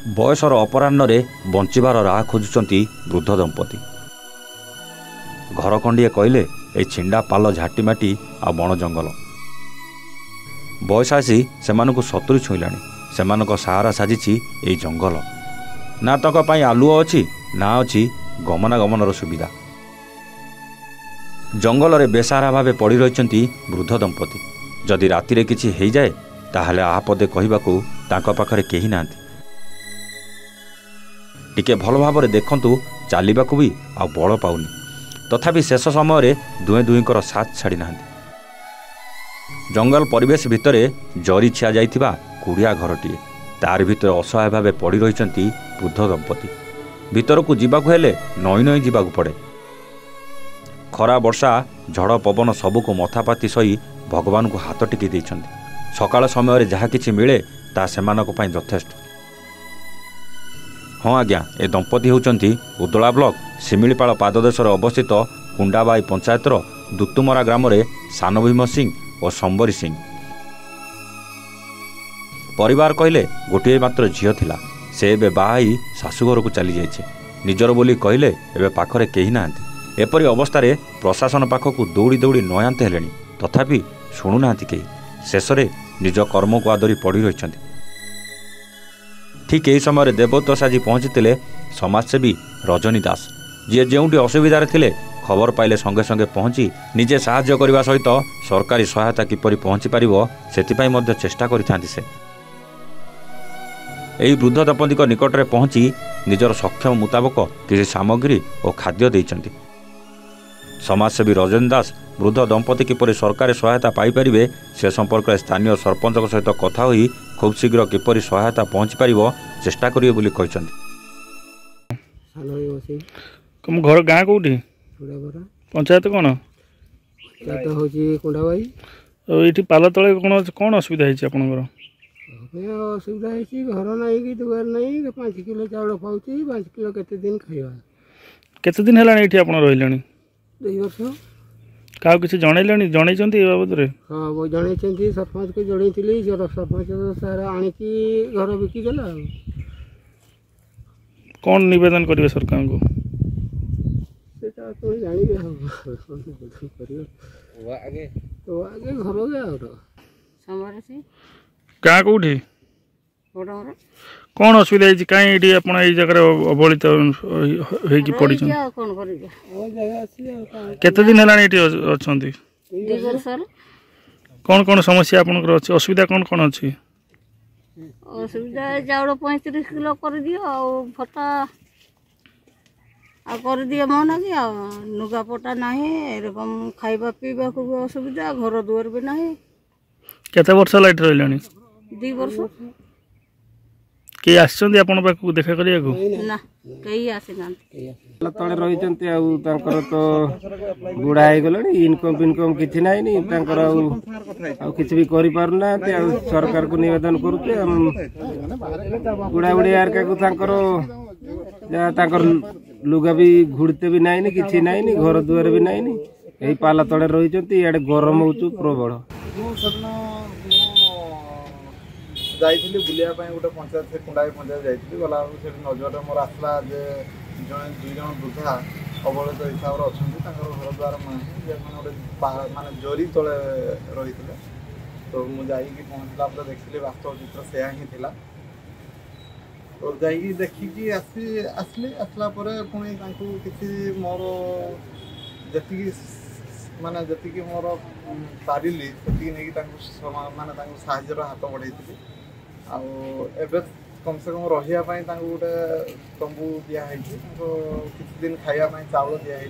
बयसर अपराह्न बंचार राह खोजुंट वृद्ध दंपति। घर खंडिए कहले ए छिंडा पाल झाटीमाटी आ बण जंगल बयस आसी से 70 छुईलाणी। सेमानक सहारा साजिछि ए जंगल। ना तक पाई आलुओ अछि ना अछि गमनागमनर सुविधा। जंगल रे बेसहारा भावे पड़ी रहिछन्ति वृद्ध दंपति। जदि रातिरे किछि हेइ जाए ताहले आपदे कहिबाकू तांको पाखरे केही नांती। टिके भल भाव देखंतु चालिबाकू भी आ बल पाउनी। तथापि शेष समय दुहें दुहींकर साथ छाड़ी नांती। जंगल परिवेश भितरे जरी छिया जाइथिबा कुड़िया घरटीए। तार भितर असहाय भावे पड़ी रहिछन्ति वृद्ध दंपति। भितरकू जिबाकू हेले नई नई जिबाकू पड़े। खरा वर्षा झड़ पवन सबुको मथापाति सही भगवान को हाथ टिकी देइछन्ति। सकाळ समय जहाँ किछि मिले ता सेमानक पई यथेष्ट। हाँ आज्ञा, ए दंपति होउचन्ति उदला ब्लॉक सिमिलीपाल पाददेशर अवस्थित कुंडाबाई पंचायतर दुतुमरा ग्राम रे सान भीम सिंह और संबरी सिंह। परिवार कहले गोटे मात्र झील थिला। से एबे बाहाई शाशुघर को चली जाइछे। निजर बोली कहले एबे पाखरे केही नांती। एपरि अवस्था प्रशासन पाखक दौड़ी दौड़ी नयांते हेलेनी। तथापि शुणुनाहांती केही। शेषरे निज कर्म को आदरी पड़ी रहिछन्ति। ठीक यही समय देवोत्तर साजी पहुंचीथिले समाजसेवी रजनी दास, जी जोटी असुविधार थिले खबर पाइले संगे संगे पहुंची निजे साहाय्य करने सहित सरकारी सहायता किपरि पहुंची पारिबो सेथिपाई मध्य चेष्टा करिथांती। से एही वृद्ध दंपति निकट में पहुंची निजर सक्षम मुताबक किसी सामग्री और खाद्य देइछन्ति। समाजसेवी रजनी दास वृद्ध दंपति किपरि सरकारी सहायता पाई परिबे से संपर्क में स्थानीय सरपंच सहित कथा होई खूब शीघ्र किपरि सहायता पहुंची पारिबो चेष्टा करिवे बोली कहिसन्ति। तुम घर गाँ कोठी पंचायत कौन ये पाल तले कौन कौन असुविधा है आपंकर? असुविधा है घर ना कि दुआर नहीं 5 किलो चाउल पाऊँ 5 किलो केते दिन खाइबा। केते दिन है ये आप रही 2 वर्ष। क्या किसी जनइले जनइंट ए बाबद? हाँ वो जनई सरपंच को जनई सरपंच सारा आणिकी घर बिकिदेला। कौन निवेदन करेंगे सरकार को? तो जानिबे आगे घर गाँ कौटी कौन असुविधा है कहीं आप जगह अवहेलित पड़ी? केते दिन है अच्छा? कौन कौन समस्या आपनकर अछि? असुविधा कौन कौन अछि? असुविधा चाउल 35 किलो कर दियो आ भत्ता आ कर दियो मन कि नुगापटा नाही एरकम खाइबा पीबा को असुविधा घर दुआर भी नाही। केते वर्ष लाइट रहलानी? 2 वर्ष। के आछन आपन पाखु देखा करिया को? ना कई आसिना तळे रहिचंती आ तांकर तो बुढ़ा हे गलनी इनकम किछि नाही नी तांकर आ किछि भी करि पारुना ते सरकार को निवेदन करूते बुढ़ा बुढ़ी यार का को तांकर या तांकर लुगा भी घुड़ते भी नाही नी किछि नाही नी घर दुआर भी नाही नी एई पाला तळे रहिचंती याडे गरम होचु प्रबल। जाइली बुलिया गोटे पंचायत से कुंडाई पंचायत जाइली गला से नजर मोर आसला जे जन 2 जन वृद्धा अवहेलित हिसाब से अच्छा घर द्वार गोटे माने जरी तले रही थे। तो मुझे पहुँचला देखिली वास्तव चित्र से ही थिला। तो जाइए देखिकी आसली आसला पुणी किसी मोर जी माने जी मोर पारिली से माने साहाଯ୍यर हाथ बढ़ाई आबे कम से कम रही गोटे तंबू दिखाई किसी दिन खावाई चाउल दिखाई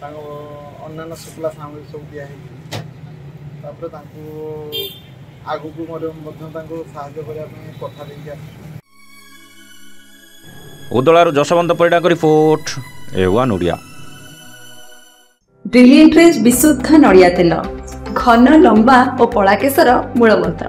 अन्य शुक्ला सामग्री सब दिखाई आगू साहाଯ୍य करने कथा देकी उदलार जशवंत परिडा को report A1 Odia. Brilliant raise विशुद्ध नड़िया तेल घन लंबा और पड़ा केशर मूलमंत्र।